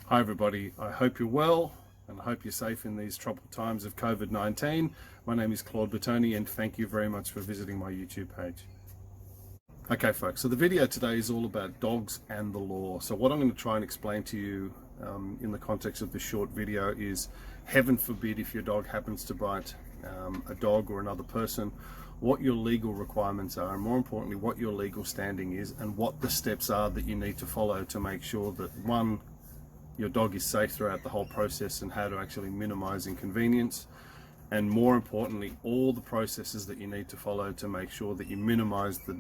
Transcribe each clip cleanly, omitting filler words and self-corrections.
Hi everybody, I hope you're well and I hope you're safe in these troubled times of COVID-19. My name is Claude Bertoni and thank you very much for visiting my YouTube page. Okay folks, so the video today is all about dogs and the law. So what I'm going to try and explain to you in the context of this short video is, heaven forbid if your dog happens to bite a dog or another person, what your legal requirements are, and more importantly what your legal standing is, and what the steps are that you need to follow to make sure that, one, your dog is safe throughout the whole process, and how to actually minimize inconvenience, and more importantly all the processes that you need to follow to make sure that you minimize the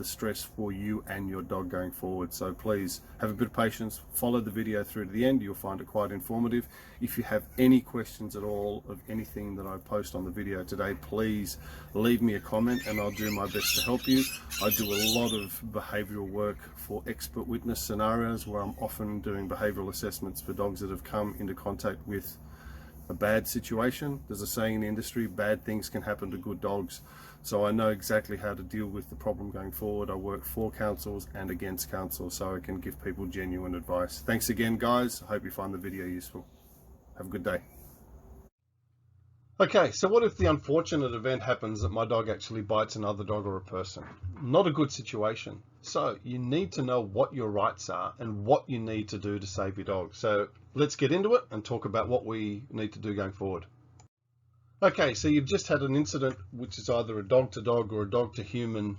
stress for you and your dog going forward. So please have a bit of patience, follow the video through to the end, you'll find it quite informative. If you have any questions at all of anything that I post on the video today, please leave me a comment and I'll do my best to help you. I do a lot of behavioral work for expert witness scenarios where I'm often doing behavioral assessments for dogs that have come into contact with a bad situation. There's a saying in the industry, bad things can happen to good dogs. So I know exactly how to deal with the problem going forward. I work for councils and against councils, so I can give people genuine advice. Thanks again, guys. I hope you find the video useful. Have a good day. Okay, so what if the unfortunate event happens that my dog actually bites another dog or a person? Not a good situation. So you need to know what your rights are and what you need to do to save your dog. So let's get into it and talk about what we need to do going forward. Okay, so you've just had an incident which is either a dog to dog or a dog to human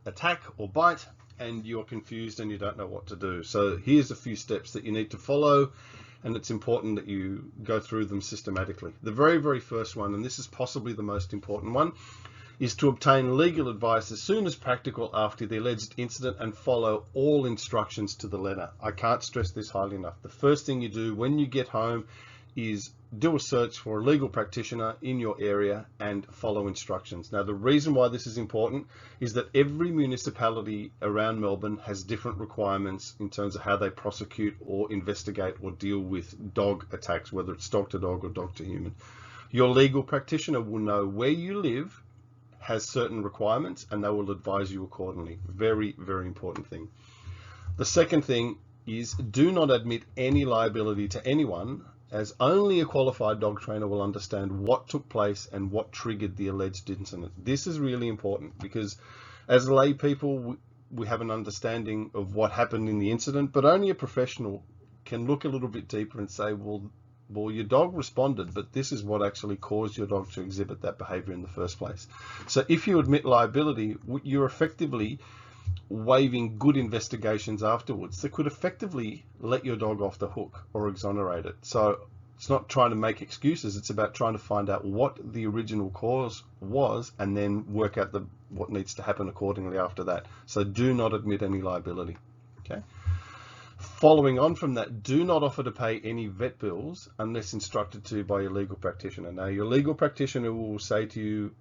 attack or bite, and you're confused and you don't know what to do. So here's a few steps that you need to follow, and it's important that you go through them systematically. The very first one, and this is possibly the most important one, is to obtain legal advice as soon as practical after the alleged incident and follow all instructions to the letter. I can't stress this highly enough. The first thing you do when you get home is do a search for a legal practitioner in your area and follow instructions. Now, the reason why this is important is that every municipality around Melbourne has different requirements in terms of how they prosecute or investigate or deal with dog attacks, whether it's dog to dog or dog to human. Your legal practitioner will know where you live has certain requirements and they will advise you accordingly. Very important thing. The second thing is, do not admit any liability to anyone, as only a qualified dog trainer will understand what took place and what triggered the alleged incident. This is really important because as lay people, we have an understanding of what happened in the incident, but only a professional can look a little bit deeper and say, well, your dog responded, but this is what actually caused your dog to exhibit that behavior in the first place. So if you admit liability, you're effectively waiving good investigations afterwards that could effectively let your dog off the hook or exonerate it. So it's not trying to make excuses, it's about trying to find out what the original cause was and then work out what needs to happen accordingly after that. So do not admit any liability. Okay. Following on from that, do not offer to pay any vet bills unless instructed to by your legal practitioner. Now, your legal practitioner will say to you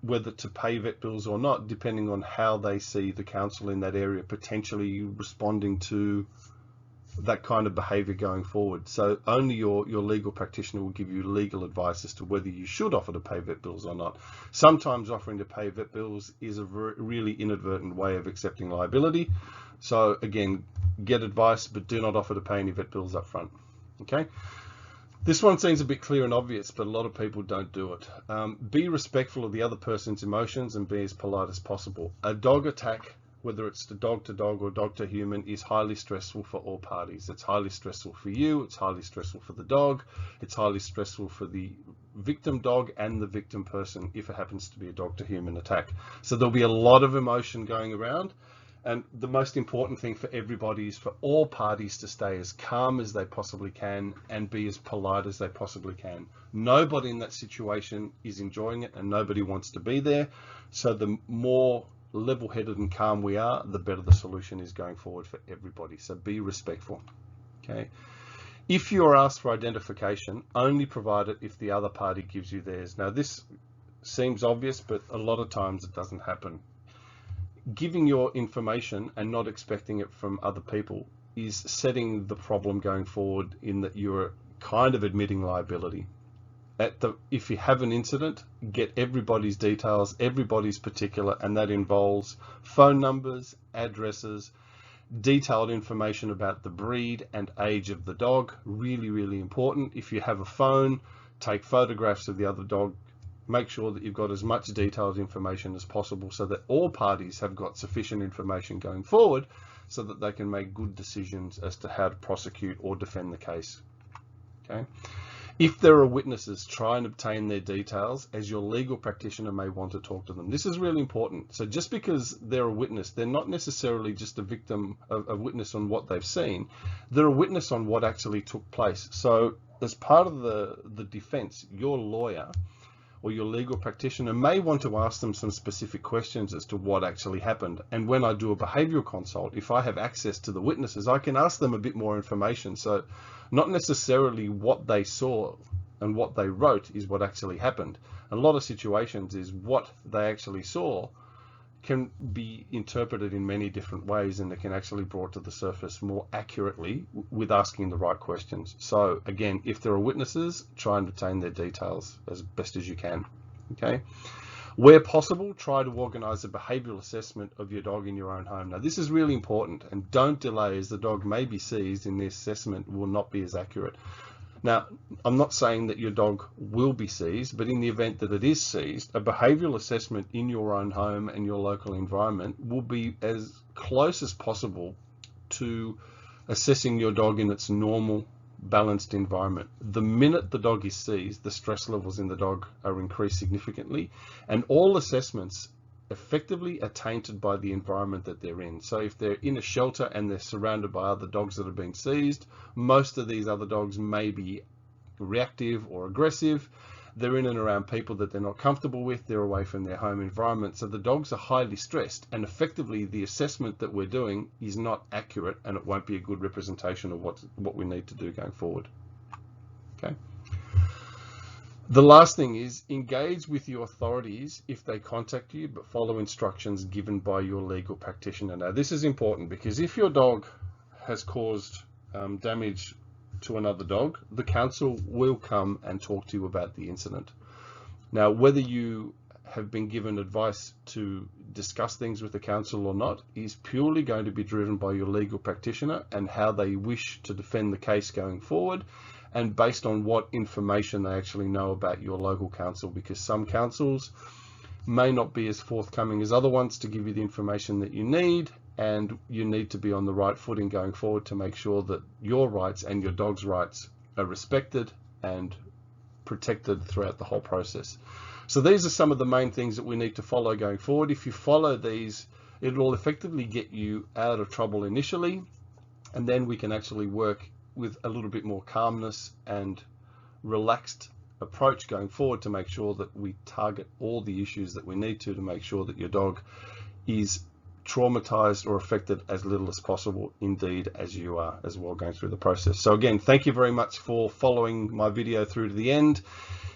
whether to pay vet bills or not, depending on how they see the council in that area potentially responding to that kind of behavior going forward. So only your legal practitioner will give you legal advice as to whether you should offer to pay vet bills or not. Sometimes offering to pay vet bills is a really inadvertent way of accepting liability. So again, get advice, but do not offer to pay any vet bills up front. Okay. This one seems a bit clear and obvious, but a lot of people don't do it. Be respectful of the other person's emotions and be as polite as possible. A dog attack, whether it's the dog to dog or dog to human, is highly stressful for all parties. It's highly stressful for you, it's highly stressful for the dog, it's highly stressful for the victim dog and the victim person if it happens to be a dog to human attack. So there'll be a lot of emotion going around. And the most important thing for everybody is for all parties to stay as calm as they possibly can and be as polite as they possibly can. Nobody in that situation is enjoying it and nobody wants to be there. So the more level-headed and calm we are, the better the solution is going forward for everybody. So be respectful. Okay. If you are asked for identification, only provide it if the other party gives you theirs. Now, this seems obvious, but a lot of times it doesn't happen. Giving your information and not expecting it from other people is setting the problem going forward, in that you're kind of admitting liability. If you have an incident, get everybody's details, everybody's particular, and that involves phone numbers, addresses, Detailed information about the breed and age of the dog, really, really important. If you have a phone, take photographs of the other dog. Make sure that you've got as much detailed information as possible so that all parties have got sufficient information going forward so that they can make good decisions as to how to prosecute or defend the case. Okay. If there are witnesses, try and obtain their details, as your legal practitioner may want to talk to them. This is really important. So just because they're a witness, they're not necessarily just a victim, a witness on what they've seen. They're a witness on what actually took place. So as part of the defense, your lawyer or your legal practitioner may want to ask them some specific questions as to what actually happened. And when I do a behavioral consult, if I have access to the witnesses, I can ask them a bit more information. So not necessarily what they saw and what they wrote is what actually happened. A lot of situations is what they actually saw can be interpreted in many different ways, and it can actually be brought to the surface more accurately with asking the right questions. So again, if there are witnesses, try and obtain their details as best as you can. Okay. Where possible, try to organize a behavioral assessment of your dog in your own home. Now, this is really important, and don't delay, as the dog may be seized and the assessment will not be as accurate. Now, I'm not saying that your dog will be seized, but in the event that it is seized, a behavioral assessment in your own home and your local environment will be as close as possible to assessing your dog in its normal, balanced environment. The minute the dog is seized, the stress levels in the dog are increased significantly, and all assessments effectively are tainted by the environment that they're in. So if they're in a shelter and they're surrounded by other dogs that have been seized, most of these other dogs may be reactive or aggressive. They're in and around people that they're not comfortable with. They're away from their home environment. So the dogs are highly stressed, and effectively the assessment that we're doing is not accurate, and it won't be a good representation of what we need to do going forward. Okay. The last thing is engage with your authorities if they contact you, but follow instructions given by your legal practitioner. Now, this is important because if your dog has caused damage to another dog, the council will come and talk to you about the incident. Now, whether you have been given advice to discuss things with the council or not is purely going to be driven by your legal practitioner and how they wish to defend the case going forward, and based on what information they actually know about your local council, because some councils may not be as forthcoming as other ones to give you the information that you need, and you need to be on the right footing going forward to make sure that your rights and your dog's rights are respected and protected throughout the whole process. So these are some of the main things that we need to follow going forward. If you follow these, it will effectively get you out of trouble initially, and then we can actually work with a little bit more calmness and relaxed approach going forward to make sure that we target all the issues that we need to make sure that your dog is traumatized or affected as little as possible, indeed, as you are as well going through the process. So again, thank you very much for following my video through to the end.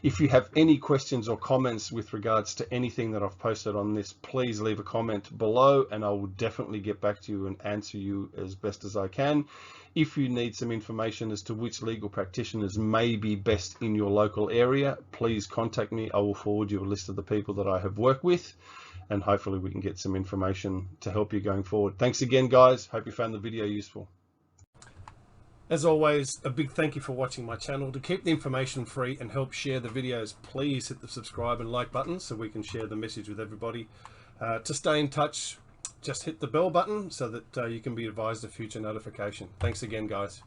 If you have any questions or comments with regards to anything that I've posted on this, please leave a comment below and I will definitely get back to you and answer you as best as I can. If you need some information as to which legal practitioners may be best in your local area, please contact me. I will forward you a list of the people that I have worked with, and hopefully we can get some information to help you going forward. Thanks again, guys. Hope you found the video useful. As always, a big thank you for watching my channel. To keep the information free and help share the videos, please hit the subscribe and like button so we can share the message with everybody. To stay in touch, just hit the bell button so that you can be advised of future notification. Thanks again, guys.